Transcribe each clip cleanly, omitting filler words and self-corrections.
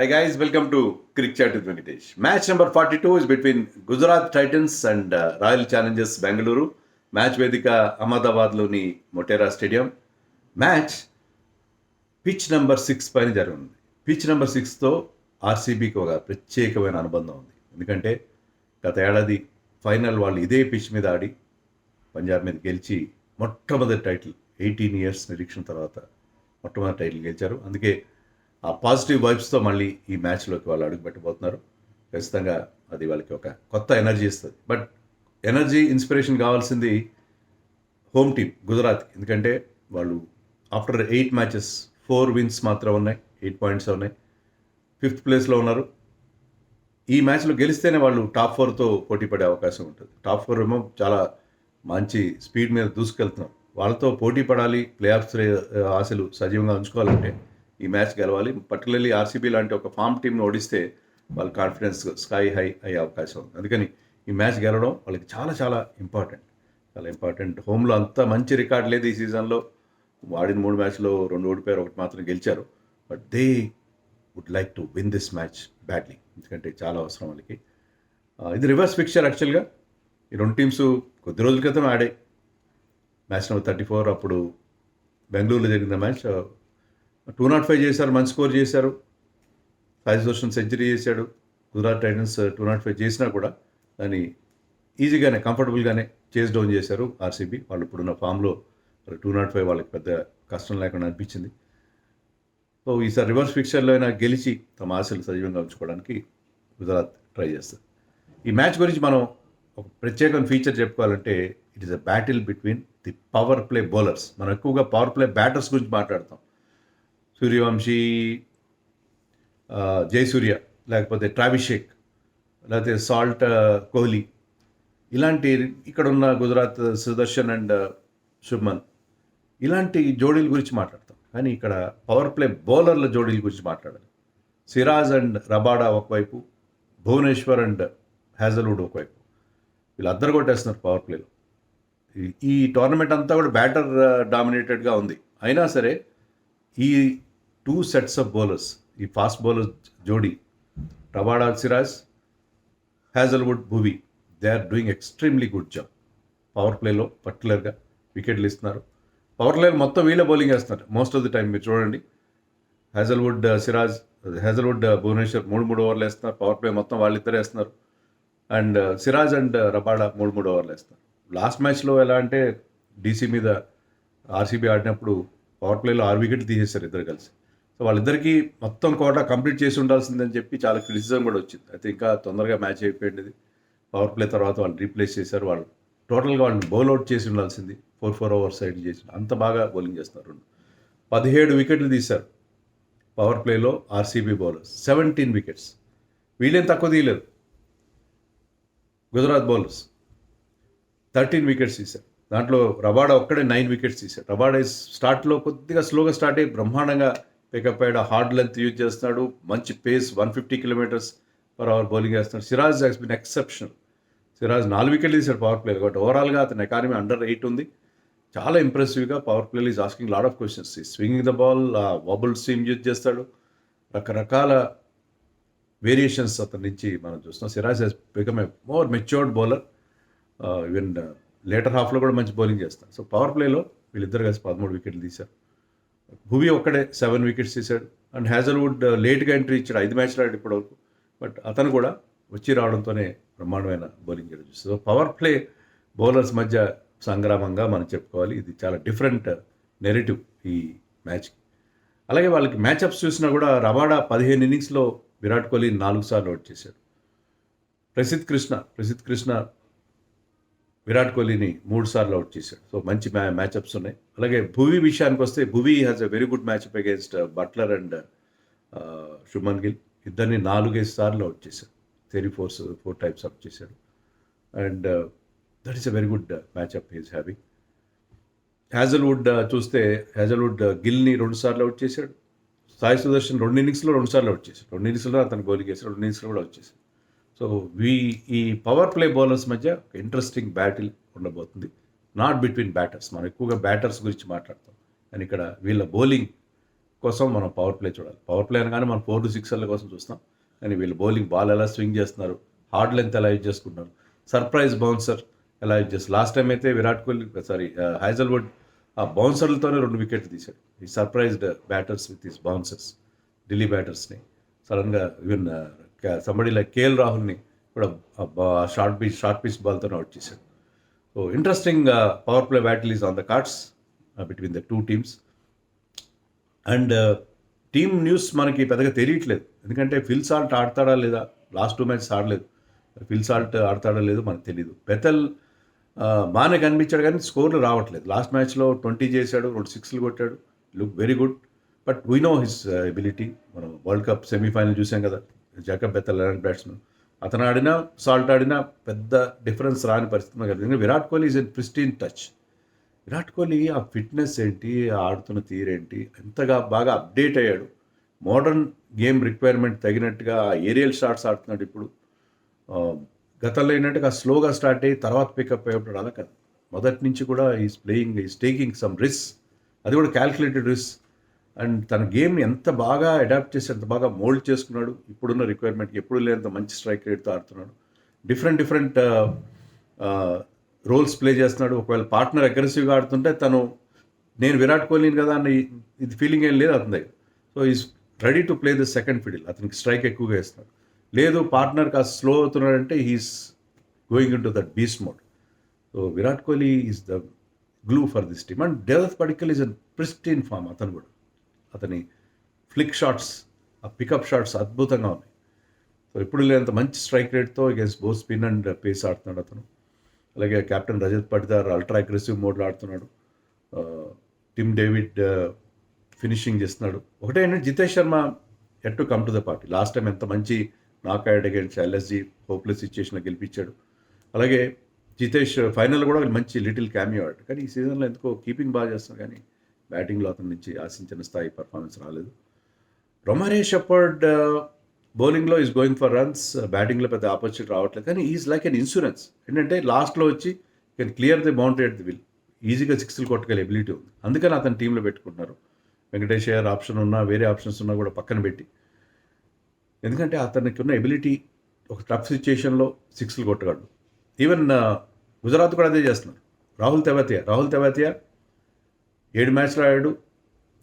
Hi guys, welcome to Cricket Chat with Venkatesh. Match number 42 is between Gujarat Titans and Royal Challengers Bengaluru. Match వేదిక అహ్మదాబాద్లోని Motera stadium. Match pitch number 6 పైన జరిగింది. Pitch number 6తో ఆర్సీబీకి ఒక ప్రత్యేకమైన అనుబంధం ఉంది. ఎందుకంటే గత ఏడాది ఫైనల్ వాళ్ళు ఇదే పిచ్ మీద ఆడి పంజాబ్ మీద గెలిచి మొట్టమొదటి టైటిల్ 18 ఇయర్స్ నిరీక్షణ తర్వాత మొట్టమొదటి టైటిల్ గెలిచారు. అందుకే ఆ పాజిటివ్ వైబ్స్తో మళ్ళీ ఈ మ్యాచ్లోకి వాళ్ళు అడుగు పెట్టబోతున్నారు. ఖచ్చితంగా అది వాళ్ళకి ఒక కొత్త ఎనర్జీ ఇస్తుంది. బట్ ఎనర్జీ ఇన్స్పిరేషన్ కావాల్సింది హోమ్ టీమ్ గుజరాత్. ఎందుకంటే వాళ్ళు ఆఫ్టర్ 8 మ్యాచెస్ 4 విన్స్ మాత్రం ఉన్నాయి, 8 పాయింట్స్ ఉన్నాయి, 5th ప్లేస్లో ఉన్నారు. ఈ మ్యాచ్లో గెలిస్తేనే వాళ్ళు టాప్ 4తో పోటీ పడే అవకాశం ఉంటుంది. టాప్ 4 ఏమో చాలా మంచి స్పీడ్ మీద దూసుకెళ్తున్నారు. వాళ్ళతో పోటీ పడాలి, ప్లే ఆఫ్స్ ఆశలు సజీవంగా ఉంచుకోవాలంటే ఈ మ్యాచ్ గెలవాలి. పర్టికులర్లీ ఆర్సీబీ లాంటి ఒక ఫామ్ టీంను ఓడిస్తే వాళ్ళ కాన్ఫిడెన్స్ స్కై హై అయ్యే అవకాశం ఉంది. అందుకని ఈ మ్యాచ్ గెలవడం వాళ్ళకి చాలా చాలా ఇంపార్టెంట్. హోమ్లో అంత మంచి రికార్డ్ లేదు ఈ సీజన్లో. ఆడిన 3 మ్యాచ్లో 2 ఓడిపోయారు, 1 మాత్రం గెలిచారు. But they would like to win this match badly, ఎందుకంటే చాలా అవసరం వాళ్ళకి. ఇది రివర్స్ ఫిక్చర్ యాక్చువల్గా. ఈ 2 టీమ్స్ కొద్ది రోజుల క్రితం ఆడాయి. మ్యాచ్ నెంబర్ 34 అప్పుడు బెంగళూరులో జరిగిన మ్యాచ్ 205 చేశారు, మంచి స్కోర్ చేశారు. సాయి సుదర్శన్ సెంచరీ చేశాడు. గుజరాత్ టైటన్స్ 205 చేసినా కూడా దాన్ని ఈజీగానే కంఫర్టబుల్గానే చేస్ డౌన్ చేశారు ఆర్సీబీ. వాళ్ళు ఇప్పుడున్న ఫామ్లో 205 వాళ్ళకి పెద్ద కష్టం లేకుండా అనిపించింది. సో ఈసారి రివర్స్ ఫిక్చర్లో అయినా గెలిచి తమ ఆశలు సజీవంగా ఉంచుకోవడానికి గుజరాత్ ట్రై చేస్తారు. ఈ మ్యాచ్ గురించి మనం ఒక ప్రత్యేకమైన ఫీచర్ చెప్పుకోవాలంటే it is a battle between the power play bowlers. మనం ఎక్కువగా పవర్ ప్లే బ్యాటర్స్ గురించి మాట్లాడతాం. సూర్యవంశీ, జయసూర్య, లేకపోతే ట్రావిస్ షేక్, లేకపోతే సాల్ట్ కోహ్లీ, ఇలాంటి ఇక్కడ ఉన్న గుజరాత్ సుదర్శన్ అండ్ శుభ్మన్, ఇలాంటి జోడీల గురించి మాట్లాడతాం. కానీ ఇక్కడ పవర్ ప్లే బౌలర్ల జోడీల గురించి మాట్లాడాలి. సిరాజ్ అండ్ రబాడా ఒకవైపు, భువనేశ్వర్ అండ్ హ్యాజల్వుడ్ ఒకవైపు. వీళ్ళందరూ కొట్టేస్తున్నారు పవర్ ప్లేలో. ఈ టోర్నమెంట్ అంతా కూడా బ్యాటర్ డామినేటెడ్గా ఉంది. అయినా సరే ఈ 2 sets ఆఫ్ బౌలర్స్, ఈ ఫాస్ట్ బౌలర్ జోడీ Rabada Siraj, Hazlewood Bhuvi, they are doing extremely good job. Power ప్లేలో పర్టికులర్గా వికెట్లు ఇస్తున్నారు. పవర్ ప్లేలో మొత్తం వీళ్ళే బౌలింగ్ వేస్తున్నారు మోస్ట్ ఆఫ్ ది టైం. మీరు చూడండి, హ్యాజల్వుడ్ సిరాజ్, హ్యాజల్వుడ్ భువనేశ్వర్ 3 ఓవర్లు వేస్తున్నారు. పవర్ ప్లే మొత్తం వాళ్ళిద్దరే వేస్తున్నారు. అండ్ సిరాజ్ అండ్ రబాడా 3 ఓవర్లు వేస్తున్నారు. లాస్ట్ మ్యాచ్లో ఎలా అంటే డీసీ మీద ఆర్సీబీ ఆడినప్పుడు పవర్ ప్లేలో 6 వికెట్లు తీసేశారు ఇద్దరు కలిసి. సో వాళ్ళిద్దరికీ మొత్తం కోటా కంప్లీట్ చేసి ఉండాల్సిందని చెప్పి చాలా క్రిటిసిజం కూడా వచ్చింది. అయితే ఇంకా తొందరగా మ్యాచ్ అయిపోయింది. పవర్ ప్లే తర్వాత వాళ్ళు రీప్లేస్ చేశారు. వాళ్ళు టోటల్గా వాళ్ళని బౌల్అవుట్ చేసి ఉండాల్సింది. 4 ఓవర్ సైడ్ చేసి అంత బాగా బౌలింగ్ చేస్తున్నారు. 17 వికెట్లు తీశారు పవర్ ప్లేలో ఆర్సీబీ బౌలర్స్, 17 వికెట్స్. వీళ్ళేం తక్కువ తీయలేదు. గుజరాత్ బౌలర్స్ 13 వికెట్స్ తీశారు. దాంట్లో రబాడా ఒక్కడే 9 వికెట్స్ తీశాడు. రబాడా స్టార్ట్లో కొద్దిగా స్లోగా స్టార్ట్ అయ్యి బ్రహ్మాండంగా పికప్ అయ్యాడు. హార్డ్ లెంత్ యూజ్ చేస్తున్నాడు. మంచి పేస్, 150 km/h బౌలింగ్ చేస్తున్నాడు. Siraj has been exceptional. Siraj 4 వికెట్లు తీశాడు పవర్ ప్లేలో. బట్ ఓవరాల్గా అతని ఎకానమీ అండర్ 8 ఉంది. చాలా ఇంప్రెసివ్గా పవర్ ప్లేలో is asking lot of questions. Swinging the ball, wobble swing use చేస్తాడు. రకరకాల వేరియేషన్స్ అతని నుంచి మనం చూస్తున్నాం. Siraj has become a more matured bowler. Even later హాఫ్లో కూడా మంచి బౌలింగ్ చేస్తారు. సో పవర్ ప్లేలో వీళ్ళిద్దరు కలిసి 13 వికెట్లు తీశారు. భువి ఒక్కడే 7 వికెట్స్ తీశాడు. అండ్ హ్యాజల్వుడ్ లేట్గా ఎంట్రీ ఇచ్చాడు. 5 మ్యాచ్లు ఆడి ఇప్పటివరకు. బట్ అతను కూడా వచ్చి రావడంతోనే బ్రహ్మాండమైన బౌలింగ్ చేయడం చూస్తుంది. సో పవర్ ప్లే బౌలర్స్ మధ్య సంగ్రామంగా మనం చెప్పుకోవాలి. ఇది చాలా డిఫరెంట్ నెరేటివ్ ఈ మ్యాచ్కి. అలాగే వాళ్ళకి మ్యాచ్అప్స్ చూసినా కూడా రబాడా 15 ఇన్నింగ్స్లో విరాట్ కోహ్లీ 4 సార్లు అవుట్ చేశాడు. ప్రసిద్ధ్ కృష్ణ విరాట్ కోహ్లీని 3 సార్లు అవుట్ చేశాడు. సో మంచి మ్యాచ్అప్స్ ఉన్నాయి. అలాగే భువి విషయానికి వస్తే Bhuvi has a very good matchup against Buttler and Shubman Gill. ఇద్దరిని 4-5 సార్లు అవుట్ చేశాడు. 4 టైమ్స్ అవుట్ చేశాడు. And that is a very good matchup he's having. Hazlewood చూస్తే హ్యాజల్వుడ్ గిల్ని 2 సార్లు అవుట్ చేశాడు. సాయి సుదర్శన్ 2 ఇన్నింగ్స్లో 2 సార్లు అవుట్ చేశాడు. 2 ఇన్నింగ్స్లో అతను బౌలింగ్ చేశాడు. 2 ఇన్నింగ్స్లో కూడా అవుట్ చేశాడు. సో ఈ పవర్ ప్లే బౌలర్స్ మధ్య ఒక ఇంట్రెస్టింగ్ బ్యాటిల్ ఉండబోతుంది. Not between batters. మనం ఎక్కువగా బ్యాటర్స్ గురించి మాట్లాడతాం. కానీ ఇక్కడ వీళ్ళ బౌలింగ్ కోసం మనం పవర్ ప్లే చూడాలి. పవర్ ప్లే అనగానే మనం 4 to 6 కోసం చూస్తాం. కానీ వీళ్ళు బౌలింగ్ బాల్ ఎలా స్వింగ్ చేస్తున్నారు, హార్డ్ లెంత్ ఎలా యూజ్ చేసుకుంటున్నారు, సర్ప్రైజ్ బౌన్సర్ ఎలా యూజ్ చేస్తారు. లాస్ట్ టైం అయితే విరాట్ కోహ్లీ హైజల్వుడ్ ఆ బౌన్సర్లతోనే 2 వికెట్లు తీశాడు. He surprised batters with his bouncers, Delhi బ్యాటర్స్ని సడన్గా ఈవెన్ సంబడి లైక్ కేఎల్ రాహుల్ని కూడా షార్ట్ పిచ్ బాల్తోనే అవుట్ చేశాడు. So interesting power play battle is on the cards between the two teams. And team news మనకి పెద్దగా తెలియట్లేదు, ఎందుకంటే ఫిల్ సాల్ట్ ఆడతాడా లేదా, లాస్ట్ 2 మ్యాచెస్ ఆడలేదు. ఫిల్ సాల్ట్ ఆడతాడో లేదో మనకు తెలియదు. బెథెల్ బాగానే కనిపించాడు కానీ స్కోర్లు రావట్లేదు. లాస్ట్ మ్యాచ్లో 20 చేశాడు, 2 6లు కొట్టాడు, look very good. But we know his ability. మనం వరల్డ్ కప్ సెమీఫైనల్ చూసాం కదా, జాకబ్ బెథెల్ అలాంటి బ్యాట్స్మెన్. అతను ఆడినా సాల్ట్ ఆడినా పెద్ద డిఫరెన్స్ రాని పరిస్థితి మనకు కలిగింది. Virat Kohli is in pristine touch. Virat Kohli ఆ ఫిట్నెస్ ఏంటి, ఆడుతున్న తీరేంటి, ఎంతగా బాగా అప్డేట్ అయ్యాడు. మోడర్న్ గేమ్ రిక్వైర్మెంట్ తగినట్టుగా ఏరియల్ షాట్స్ ఆడుతున్నాడు ఇప్పుడు. గతంలో ఏంటంటే స్లోగా స్టార్ట్ అయ్యి తర్వాత పికప్ అయ్యేప్పుడు అలా కాదు, మొదటి నుంచి కూడా ఈజ్ టేకింగ్ సమ్ రిస్క్, అది కూడా క్యాల్కులేటెడ్ రిస్క్. అండ్ తన గేమ్ని ఎంత బాగా అడాప్ట్ చేసి ఎంత బాగా మోల్డ్ చేసుకున్నాడు. ఇప్పుడున్న రిక్వైర్మెంట్కి ఎప్పుడు లేనంత మంచి స్ట్రైక్ రేట్తో ఆడుతున్నాడు. డిఫరెంట్ రోల్స్ ప్లే చేస్తున్నాడు. ఒకవేళ పార్ట్నర్ అగ్రెసివ్గా ఆడుతుంటే నేను విరాట్ కోహ్లీని కదా అని ఇది ఫీలింగ్ ఏం లేదు అతని దగ్గర. So is ready to play the second fiddle. అతనికి స్ట్రైక్ ఎక్కువగా వేస్తున్నాడు. లేదు పార్ట్నర్ కాస్త స్లో అవుతున్నాడంటే he's going in to that beast mode. So Virat Kohli is the glue for this team. And Devdutt Padikkal is in pristine form. అతను కూడా అతని ఫ్లిక్ షాట్స్, ఆ పికప్ షాట్స్ అద్భుతంగా ఉన్నాయి. సో ఎప్పుడు లేనంత మంచి స్ట్రైక్ రేట్తో against both spin and pace ఆడుతున్నాడు అతను. అలాగే captain Rajat Patidar ultra aggressive మోడ్లో ఆడుతున్నాడు. టిమ్ డేవిడ్ ఫినిషింగ్ చేస్తున్నాడు. ఒకటే ఏంటంటే Jitesh Sharma yet to come to the party. Last time ఎంత మంచి knock out against LSG hopeless సిచ్యుయేషన్లో గెలిపించాడు. అలాగే జితేష్ ఫైనల్ కూడా మంచి లిటిల్ క్యామియో ఆడాడు. కానీ ఈ సీజన్లో ఎందుకో కీపింగ్ బాగా చేస్తున్నాడు, కానీ బ్యాటింగ్లో అతని నుంచి ఆశించిన స్థాయి పర్ఫార్మెన్స్ రాలేదు. రొమారే షెపర్డ్ బౌలింగ్లో ఈజ్ గోయింగ్ ఫర్ రన్స్, బ్యాటింగ్లో పెద్ద ఆపర్చునిటీ రావట్లేదు. కానీ ఈజ్ లైక్ ఎన్ ఇన్సూరెన్స్. ఏంటంటే లాస్ట్లో వచ్చి can clear the boundary at the will, ఈజీగా 6లు కొట్టగల ఎబిలిటీ ఉంది. అందుకని అతని టీంలో పెట్టుకుంటున్నారు. వెంకటేష్ అయ్యర్ ఆప్షన్ ఉన్నా, వేరే ఆప్షన్స్ ఉన్నా కూడా పక్కన పెట్టి, ఎందుకంటే అతనికి ఉన్న ఎబిలిటీ ఒక టఫ్ సిచ్యుయేషన్లో 6లు కొట్టగలడు. ఈవెన్ గుజరాత్ కూడా అదే చేస్తున్నారు. రాహుల్ తెవాతియా 7 మ్యాచ్లు ఆడాడు,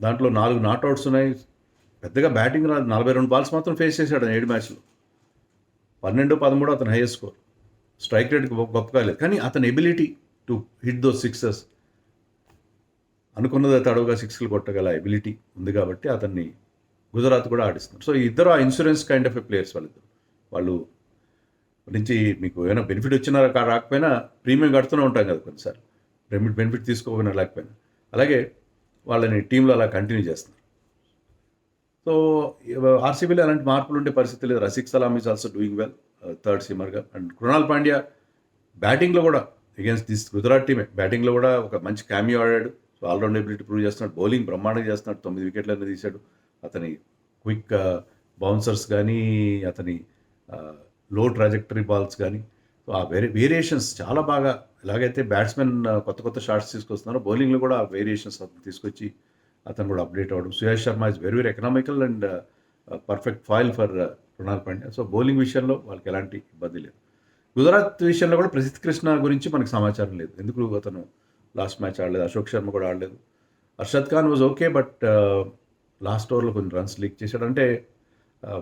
దాంట్లో 4 నాట్అవుట్స్ ఉన్నాయి. పెద్దగా బ్యాటింగ్ రాదు, 42 బాల్స్ మాత్రం ఫేస్ చేశాడు 7 మ్యాచ్లు. 12-13 అతను హైయెస్ట్ స్కోర్. స్ట్రైక్ రేట్ గొప్పగా లేదు, కానీ అతని ability to hit those sixes, అనుకున్నది తడవుగా 6లు కొట్టగల ఎబిలిటీ ఉంది కాబట్టి అతన్ని గుజరాత్ కూడా ఆడిస్తున్నారు. సో ఈ ఇద్దరు ఆ insurance kind of a players వాళ్ళు నుంచి మీకు ఏమైనా బెనిఫిట్ వచ్చినా రాకపోయినా ప్రీమియం కడుతూనే ఉంటాం కదా కొన్నిసార్లు, బెనిఫిట్ తీసుకోకపోయినా లేకపోయినా. అలాగే వాళ్ళని టీంలో అలా కంటిన్యూ చేస్తున్నారు. సో ఆర్సీబీలో అలాంటి మార్పులు ఉండే పరిస్థితి లేదు. Rasikh Salam is also doing well, third సీమర్గా. అండ్ కృణాల్ పాండ్యా బ్యాటింగ్లో కూడా అగేన్స్ట్ దిస్ గుజరాత్ టీమే బ్యాటింగ్లో కూడా ఒక మంచి క్యామియో ఆడాడు. సో ఆల్రౌండ్ ఎబిలిటీ ప్రూవ్ చేస్తున్నాడు. బౌలింగ్ బ్రహ్మాండంగా చేస్తున్నాడు, 9 వికెట్లన్నీ తీశాడు. అతని క్విక్ బౌన్సర్స్ కానీ, అతని లో ట్రాజెక్టరీ బాల్స్ కానీ, సో ఆ వేరియేషన్స్ చాలా బాగా. ఎలాగైతే బ్యాట్స్మెన్ కొత్త షాట్స్ తీసుకొస్తున్నారో బౌలింగ్లో కూడా ఆ వేరియేషన్స్ అతను తీసుకొచ్చి అతను కూడా అప్డేట్ అవ్వడం. Suyash Sharma is very economical and perfect foil for Krunal Pandya. So bowling విషయంలో వాళ్ళకి ఎలాంటి ఇబ్బంది లేదు. గుజరాత్ విషయంలో కూడా ప్రసిద్ధ్ కృష్ణ గురించి మనకు సమాచారం లేదు, ఎందుకు అతను లాస్ట్ మ్యాచ్ ఆడలేదు. అశోక్ శర్మ కూడా ఆడలేదు. Arshad Khan was okay, but last ఓవర్లో కొన్ని రన్స్ లీక్ చేశాడు. అంటే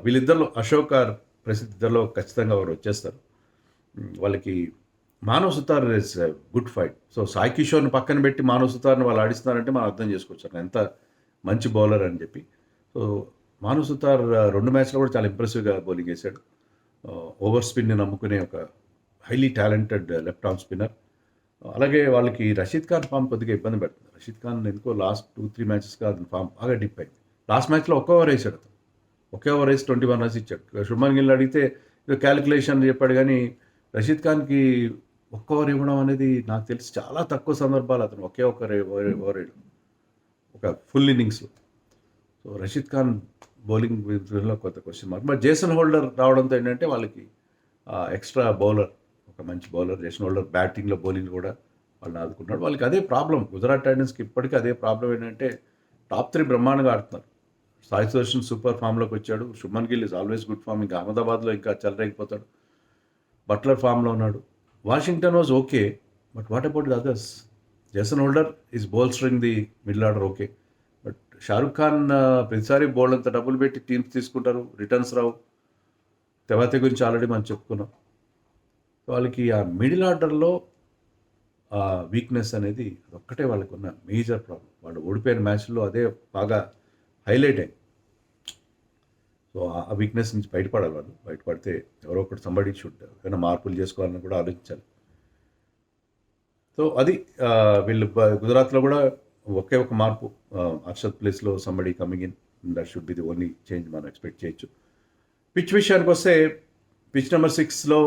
వీళ్ళిద్దరిలో అశోక్ ఆర్ ప్రసిద్ధ్ ఇద్దరిలో ఖచ్చితంగా వారు వచ్చేస్తారు. వాళ్ళకి Manav Suthar is good fight. So Sai కిషోర్ని పక్కన పెట్టి మానవ్ సుతార్ని వాళ్ళు ఆడిస్తున్నారంటే మనం అర్థం చేసుకోవచ్చు ఎంత మంచి బౌలర్ అని చెప్పి. సో మానవ్ సుతార్ 2 మ్యాచ్లో కూడా చాలా ఇంప్రెసివ్గా బౌలింగ్ వేశాడు. ఓవర్ స్పిన్ని నమ్ముకునే ఒక highly talented left arm spinner. అలాగే వాళ్ళకి రషీద్ ఖాన్ ఫామ్ కొద్దిగా ఇబ్బంది పెడుతుంది. రషీద్ ఖాన్ ఎందుకో లాస్ట్ 2-3 మ్యాచెస్గా అతని ఫామ్ బాగా డిప్ అయింది. లాస్ట్ మ్యాచ్లో ఒక్క ఓవర్ వేసాడు అతను, ఒకే ఓవర్ వేసి 21 రన్స్ ఇచ్చాడు. శుభ్మన్ గిల్ అడిగితే క్యాలిక్యులేషన్ చెప్పాడు, కానీ రషీద్ ఖాన్కి ఒక్క ఓవర్ ఇవ్వడం అనేది నాకు తెలిసి చాలా తక్కువ సందర్భాలు అతను ఒకే ఓవర్ వేయడం ఒక ఫుల్ ఇన్నింగ్స్లో. సో రషీద్ ఖాన్ బౌలింగ్ విషయంలో కొత్త question mark. But Jason holder రావడంతో ఏంటంటే వాళ్ళకి ఎక్స్ట్రా బౌలర్, ఒక మంచి బౌలర్ జేసన్ హోల్డర్ బ్యాటింగ్లో బౌలింగ్ కూడా వాళ్ళని ఆదుకుంటున్నాడు. వాళ్ళకి అదే ప్రాబ్లం, గుజరాత్ టైటన్స్కి ఇప్పటికీ అదే ప్రాబ్లం ఏంటంటే టాప్ 3 బ్రహ్మాండంగా ఆడుతున్నారు. సాయి సుదర్శన్ సూపర్ ఫామ్లోకి వచ్చాడు. Shubman Gill is always good form. ఇంకా అహ్మదాబాద్లో ఇంకా చెలరేగిపోతాడు. బట్లర్ ఫామ్లో ఉన్నాడు. Washington was okay, but what about the others? Jason Holder is bolstering the middle order okay, but Shahrukh Khan ప్రతిసారి బోల్డ్ అంత డబ్బులు పెట్టి టీమ్స్ తీసుకుంటారు, రిటర్న్స్ రావు. తెవాతే గురించి ఆల్రెడీ మనం చెప్పుకున్నాం. వాళ్ళకి ఆ మిడిల్ ఆర్డర్లో ఆ వీక్నెస్ అనేది ఒక్కటే వాళ్ళకు ఉన్న మేజర్ ప్రాబ్లం. వాళ్ళు ఓడిపోయిన మ్యాచ్లో అదే బాగా హైలైట్ అయింది. సో ఆ వీక్నెస్ నుంచి బయటపడాలి వాళ్ళు. బయటపడితే ఎవరో ఒకటి సంబడి షుడ్ ఏమైనా మార్పులు చేసుకోవాలని కూడా ఆలోచించాలి. సో అది వీళ్ళు గుజరాత్లో కూడా ఒకే ఒక మార్పు, హర్షద్ ప్లేస్లో somebody coming in, that should be the only change మనం ఎక్స్పెక్ట్ చేయొచ్చు. పిచ్ విషయానికి వస్తే పిచ్ నెంబర్ 6లో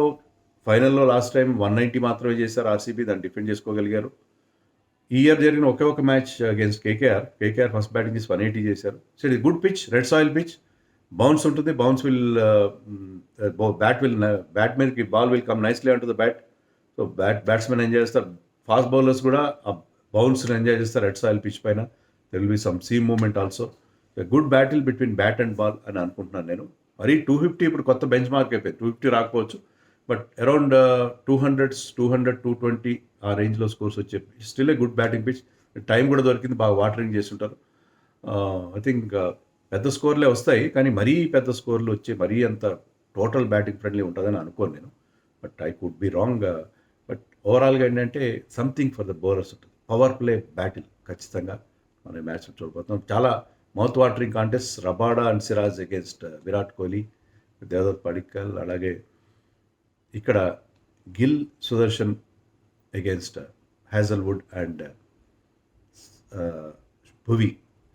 ఫైనల్లో లాస్ట్ టైం 190 మాత్రమే చేశారు ఆర్సీబీ, దాన్ని డిఫెండ్ చేసుకోగలిగారు. ఈ ఇయర్ జరిగిన ఒకే ఒక match against KKR first batting చేసి 180 చేశారు. సో ఇది good pitch, red soil pitch, bounce ఉంటుంది. బౌన్స్ విల్ బ్యాట్ మీదకి ball will come nicely on to the bat. So batsmen enjoy చేస్తారు, ఫాస్ట్ బౌలర్స్ కూడా ఆ బౌన్స్ని ఎంజాయ్ చేస్తారు రెడ్ సాయిల్ పిచ్ పైన. There will be some seam movement also. Good battle between bat and ball అని అనుకుంటున్నాను నేను. మరి 250 ఇప్పుడు కొత్త బెంచ్ మార్క్ అయిపోయింది. 250 రాకపోవచ్చు, బట్ అరౌండ్ 200, 220 ఆ రేంజ్లో స్కోర్స్ వచ్చే still a good batting pitch. Time కూడా దొరికింది, బాగా వాటరింగ్ చేస్తుంటారు. ఐ థింక్ పెద్ద స్కోర్లే వస్తాయి, కానీ మరీ పెద్ద స్కోర్లు వచ్చే మరీ అంత టోటల్ బ్యాటింగ్ ఫ్రెండ్లీ ఉంటుందని అనుకోను నేను. But I could be wrong. But ఓవరాల్గా ఏంటంటే సంథింగ్ ఫర్ ద బౌలర్స్ ఉంటుంది. పవర్ ప్లే బ్యాటిల్ ఖచ్చితంగా మనం మ్యాచ్ చూడబోతున్నాం. చాలా mouth watering contest. Rabada and Siraj against Virat Kohli, Devdutt Padikkal, అలాగే ఇక్కడ Gill Sudharsan against Hazlewood and Bhuvi.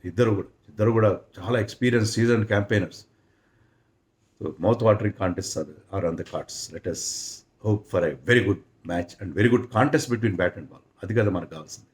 ఇద్దరు కూడా చాలా experience season campaigners. So mouth watering contest are on the cards. Let us hope for a very good match and very good contest between bat and ball. అది కదా మనకు కావాల్సింది.